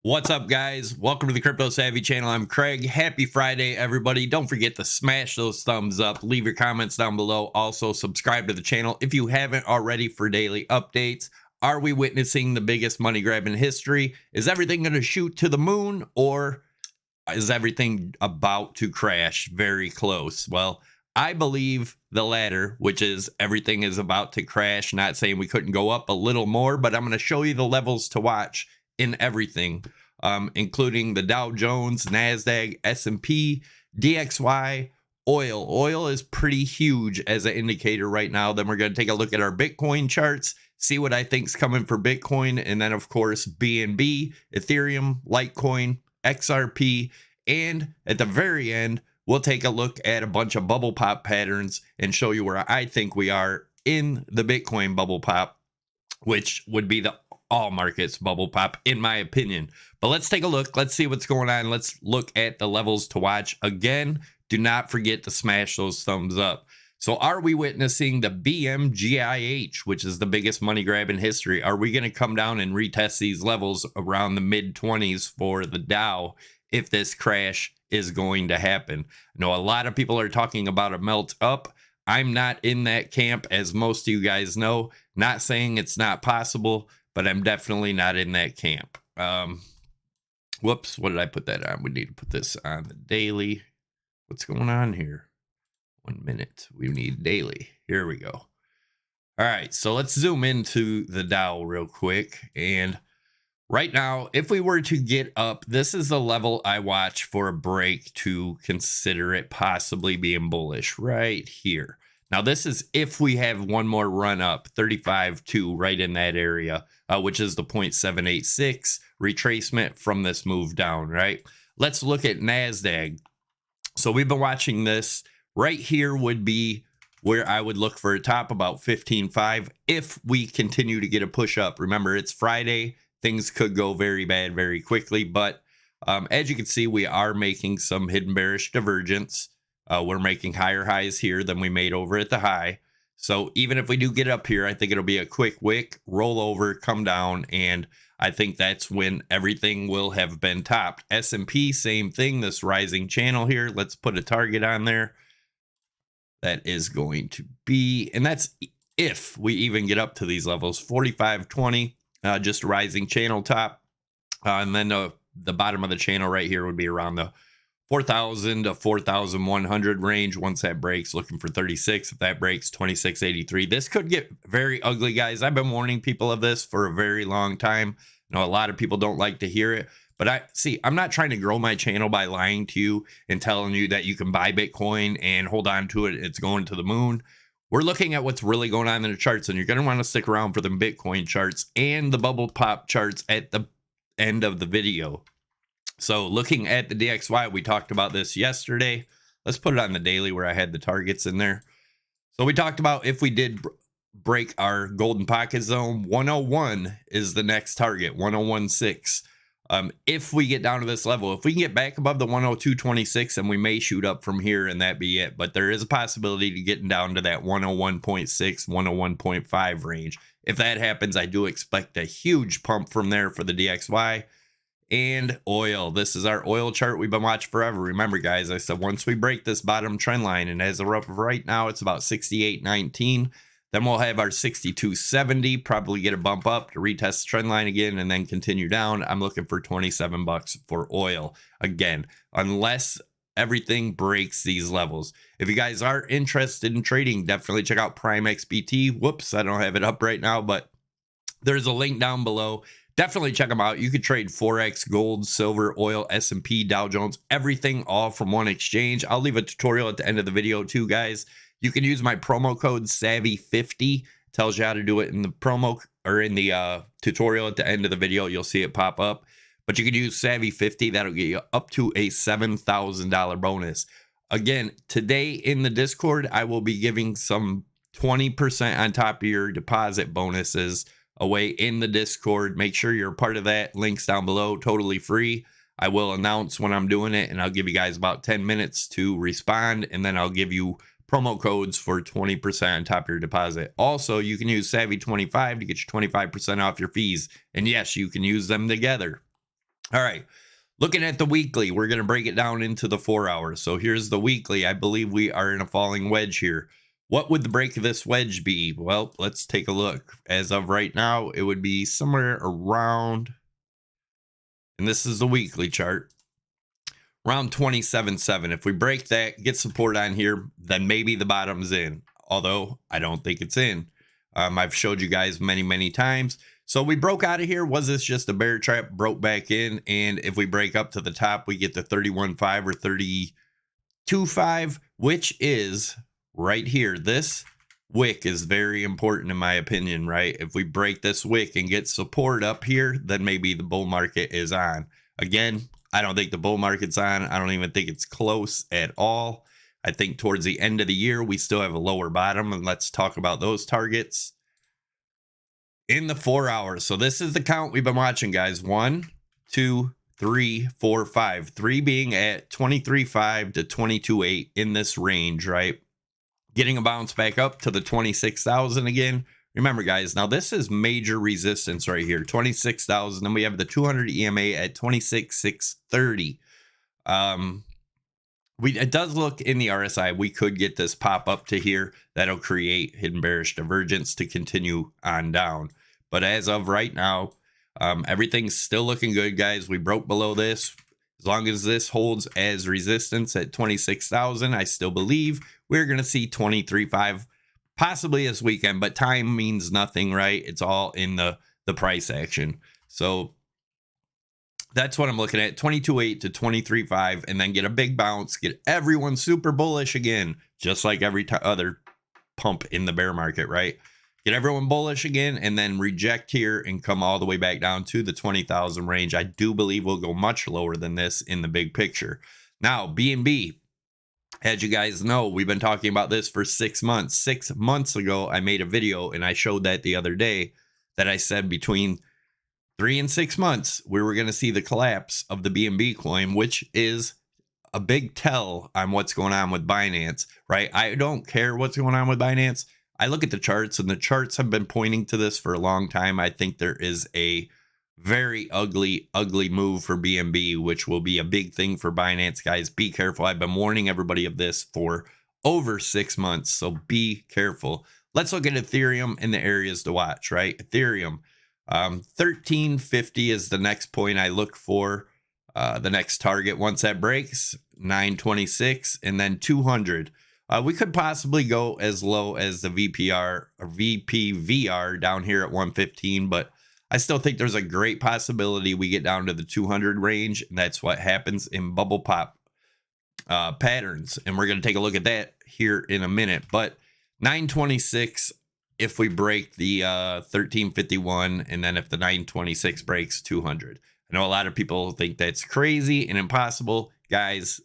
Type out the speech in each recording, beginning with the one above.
What's up, guys? Welcome to the Crypto Savvy channel. I'm Craig. Happy Friday, everybody. Don't forget to smash those thumbs up. Leave your comments down below. Also, subscribe to the channel if you haven't already for daily updates. Are we witnessing the biggest money grab in history? Is everything going to shoot to the moon, or is everything about to crash? Very close. Well, I believe the latter, which is everything is about to crash. Not saying we couldn't go up a little more, but I'm going to show you the levels to watch in everything, including the Dow Jones, NASDAQ, S&P, DXY, oil. Oil is pretty huge as an indicator right now. Then we're going to take a look at our Bitcoin charts, see what I think's coming for Bitcoin, and then of course BNB, Ethereum, Litecoin, XRP, and at the very end, we'll take a look at a bunch of bubble pop patterns and show you where I think we are in the Bitcoin bubble pop, which would be the all markets bubble pop, in my opinion. But let's take a look. Let's see what's going on. Let's look at the levels to watch. Again, do not forget to smash those thumbs up. So are we witnessing the BMGIH, which is the biggest money grab in history? Are we going to come down and retest these levels around the mid 20s for the Dow if this crash is going to happen? I know a lot of people are talking about a melt up. I'm not in that camp, as most of you guys know. Not saying it's not possible, but I'm definitely not in that camp. Whoops, what did I put that on? We need to put this on the daily. What's going on here? 1 minute. We need daily. Here we go. All right, so let's zoom into the Dow real quick. And right now, if we were to get up, this is the level I watch for a break to consider it possibly being bullish right here. Now, this is if we have one more run up, 35.2 right in that area, which is the 0.786 retracement from this move down, right? Let's look at NASDAQ. So we've been watching this. Right here would be where I would look for a top about 15.5 if we continue to get a push up. Remember, it's Friday. Things could go very bad very quickly. But as you can see, we are making some hidden bearish divergence. We're making higher highs here than we made over at the high. So even if we do get up here, I think it'll be a quick wick, roll over, come down, and I think that's when everything will have been topped. S&P, same thing, this rising channel here. Let's put a target on there. That is going to be, and that's if we even get up to these levels, 45.20, just rising channel top. And then the bottom of the channel right here would be around the 4,000 to 4,100 range. Once that breaks, looking for 36. If that breaks, 26.83. This could get very ugly, guys. I've been warning people of this for a very long time. I know a lot of people don't like to hear it, but I'm not trying to grow my channel by lying to you and telling you that you can buy Bitcoin and hold on to it. It's going to the moon. We're looking at what's really going on in the charts, and you're going to want to stick around for the Bitcoin charts and the bubble pop charts at the end of the video. So looking at the DXY, we talked about this yesterday. Let's put it on the daily where I had the targets in there. So we talked about if we did break our golden pocket zone, 101 is the next target, 101.6. If we get down to this level, if we can get back above the 102.26, then we may shoot up from here and that be it. But there is a possibility to getting down to that 101.6, 101.5 range. If that happens, I do expect a huge pump from there for the DXY. And oil. This is our oil chart we've been watching forever. Remember, guys, I said once we break this bottom trend line, and as of right now, it's about 68.19. Then we'll have our 62.70, probably get a bump up to retest the trend line again and then continue down. I'm looking for 27 bucks for oil. Again, unless everything breaks these levels. If you guys are interested in trading, definitely check out Prime XBT. Whoops, I don't have it up right now, but there's a link down below. Definitely check them out. You could trade Forex, gold, silver, oil, S&P, Dow Jones, everything all from one exchange. I'll leave a tutorial at the end of the video too, guys. You can use my promo code SAVVY50. Tells you how to do it in the promo or in the tutorial at the end of the video. You'll see it pop up. But you can use SAVVY50. That'll get you up to a $7,000 bonus. Again, today in the Discord, I will be giving some 20% on top of your deposit bonuses away in the Discord. Make sure you're a part of that. Links down below, totally free. I will announce when I'm doing it, and I'll give you guys about 10 minutes to respond, and then I'll give you promo codes for 20% on top of your deposit. Also, you can use Savvy25 to get you 25% off your fees. And yes, you can use them together. All right. Looking at the weekly, we're going to break it down into the 4 hours. So here's the weekly. I believe we are in a falling wedge here. What would the break of this wedge be? Well, let's take a look. As of right now, it would be somewhere around, and this is the weekly chart, around 27.7. If we break that, get support on here, then maybe the bottom's in. Although I don't think it's in. I've showed you guys many times. So we broke out of here. Was this just a bear trap? Broke back in. And if we break up to the top, we get the 31.5 or 32.5, which is right here. This wick is very important in my opinion, right? If we break this wick and get support up here, then maybe the bull market is on. Again, I don't think the bull market's on. I don't even think it's close at all. I think towards the end of the year, we still have a lower bottom, and let's talk about those targets in the 4 hours. So this is the count we've been watching, guys. 1, 2, 3, 4, 5. 3 being at 23.5 to 22.8 in this range, right? Getting a bounce back up to the 26,000 again. Remember, guys, now this is major resistance right here, 26,000. Then we have the 200 EMA at 26,630. It does look in the RSI, we could get this pop up to here. That'll create hidden bearish divergence to continue on down. But as of right now, everything's still looking good, guys. We broke below this. As long as this holds as resistance at 26,000, I still believe we're going to see 23.5 possibly this weekend. But time means nothing, right? It's all in the price action. So that's what I'm looking at, 22.8 to 23.5, and then get a big bounce, get everyone super bullish again, just like every other pump in the bear market, right? Get everyone bullish again, and then reject here and come all the way back down to the 20,000 range. I do believe we'll go much lower than this in the big picture. Now, BNB, as you guys know, we've been talking about this for 6 months. 6 months ago, I made a video, and I showed that the other day, that I said between 3 and 6 months, we were going to see the collapse of the BNB coin, which is a big tell on what's going on with Binance, right? I don't care what's going on with Binance. I look at the charts, and the charts have been pointing to this for a long time. I think there is a very ugly move for BNB, which will be a big thing for Binance, guys. Be careful. I've been warning everybody of this for over 6 months, so be careful. Let's look at Ethereum and the areas to watch, right? Ethereum. 1350 is the next point I look for, the next target. Once that breaks, 926 and then 200. We could possibly go as low as the VPVR down here at 115, but I still think there's a great possibility we get down to the 200 range, and that's what happens in bubble pop patterns, and we're going to take a look at that here in a minute. But 926, if we break the 1351, and then if the 926 breaks, 200. I know a lot of people think that's crazy and impossible. Guys,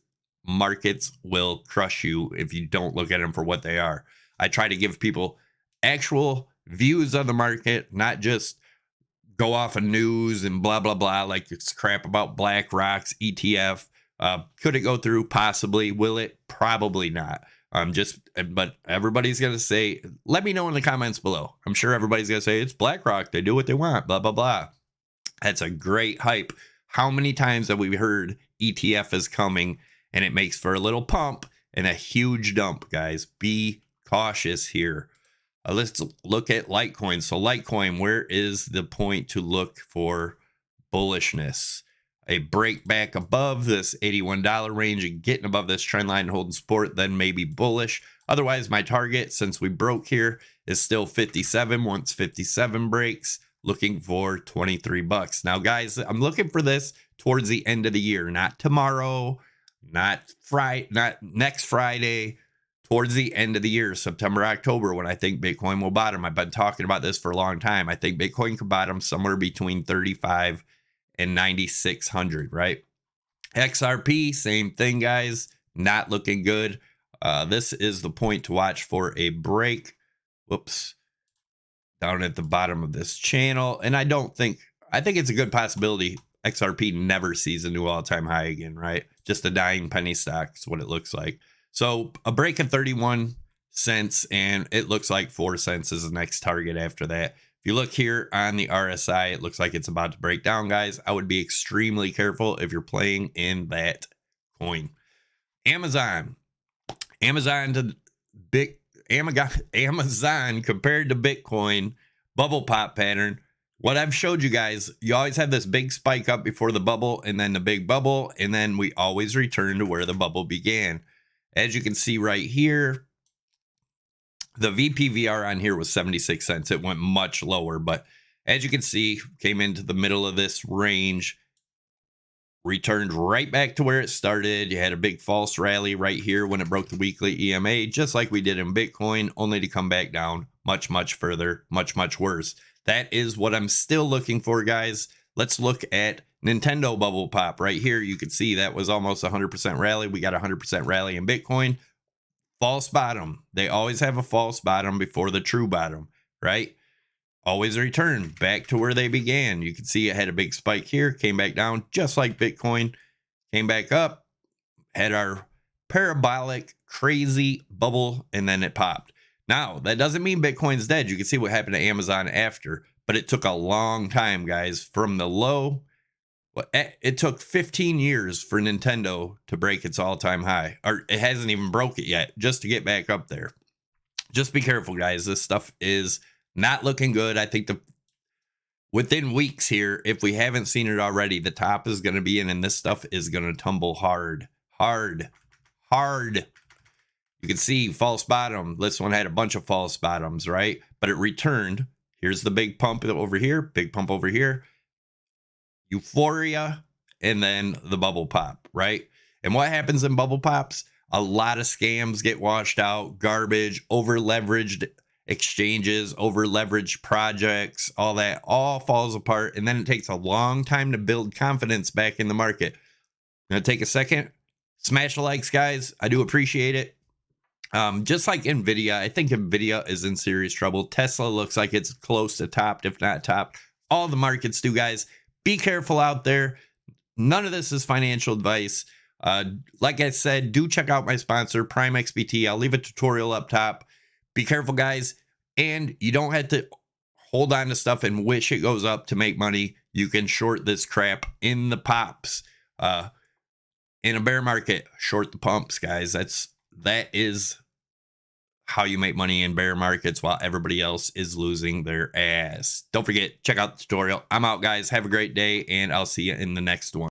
markets will crush you if you don't look at them for what they are. I try to give people actual views of the market, not just go off of news and blah, blah, blah, like it's crap about BlackRock's ETF. Could it go through? Possibly. Will it? Probably not. But everybody's going to say, let me know in the comments below. I'm sure everybody's going to say it's BlackRock. They do what they want, blah, blah, blah. That's a great hype. How many times have we heard ETF is coming and it makes for a little pump and a huge dump, guys? Be cautious here. Let's look at Litecoin. So Litecoin, where is the point to look for bullishness? A break back above this $81 range and getting above this trend line and holding support, then maybe bullish. Otherwise, my target, since we broke here, is still 57. Once 57 breaks, looking for 23 bucks. Now, guys, I'm looking for this towards the end of the year, not tomorrow, not next Friday, towards the end of the year, September, October, when I think Bitcoin will bottom. I've been talking about this for a long time. I think Bitcoin could bottom somewhere between 35 and 9,600, right? XRP, same thing, guys. Not looking good. This is the point to watch for a break. Whoops. Down at the bottom of this channel. And I think it's a good possibility XRP never sees a new all-time high again, right? Just a dying penny stock is what it looks like. So a break of 31 cents, and it looks like 4 cents is the next target after that. If you look here on the RSI, it looks like it's about to break down, guys. I would be extremely careful if you're playing in that coin. Amazon to Amazon compared to Bitcoin bubble pop pattern. What I've showed you guys, you always have this big spike up before the bubble and then the big bubble, and then we always return to where the bubble began. As you can see right here, the VPVR on here was 76 cents. It went much lower, but as you can see, came into the middle of this range, returned right back to where it started. You had a big false rally right here when it broke the weekly EMA, just like we did in Bitcoin, only to come back down much, much further, much, much worse. That is what I'm still looking for, guys. Let's look at Nintendo bubble pop right here. You can see that was almost 100% rally. We got 100% rally in Bitcoin. False bottom. They always have a false bottom before the true bottom, right? Always return back to where they began. You can see it had a big spike here, came back down just like Bitcoin, came back up, had our parabolic crazy bubble, and then it popped. Now, that doesn't mean Bitcoin's dead. You can see what happened to Amazon after, but it took a long time, guys, from the low. It took 15 years for Nintendo to break its all-time high, or it hasn't even broke it yet, just to get back up there. Just be careful, guys. This stuff is not looking good. I think within weeks here, if we haven't seen it already, the top is going to be in, and this stuff is going to tumble hard. You can see false bottom. This one had a bunch of false bottoms, right? But it returned. Here's the big pump over here, big pump over here. Euphoria, and then the bubble pop, right? And what happens in bubble pops? A lot of scams get washed out, garbage, over-leveraged exchanges, over-leveraged projects, all that all falls apart, and then it takes a long time to build confidence back in the market. I'm going to take a second. Smash the likes, guys. I do appreciate it. Just like Nvidia, I think Nvidia is in serious trouble. Tesla looks like it's close to topped, if not topped. All the markets do, guys. Be careful out there. None of this is financial advice. Like I said, do check out my sponsor, Prime XBT. I'll leave a tutorial up top. Be careful, guys. And you don't have to hold on to stuff and wish it goes up to make money. You can short this crap in the pops. In a bear market, short the pumps, guys. That is how you make money in bear markets while everybody else is losing their ass. Don't forget, check out the tutorial. I'm out, guys. Have a great day, and I'll see you in the next one.